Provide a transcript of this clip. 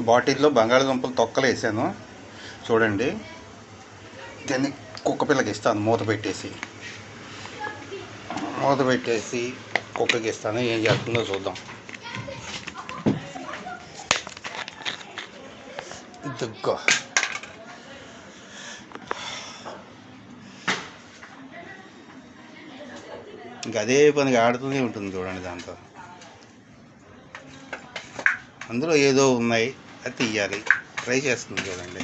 బాటిల్లో బంగాళదుంపలు తొక్కలు వేసాను చూడండి. దాన్ని కుక్క పిల్లకి ఇస్తాను మూత పెట్టేసి కుక్కకి ఇస్తాను. ఏం చేస్తుందో చూద్దాం. దుగ్గ ఇంకా అదే పనిగా ఆడుతూనే ఉంటుంది చూడండి. దాంతో అందులో ఏదో ఉన్నాయి, అది తీయాలి. ట్రై చేస్తుంది చూడండి.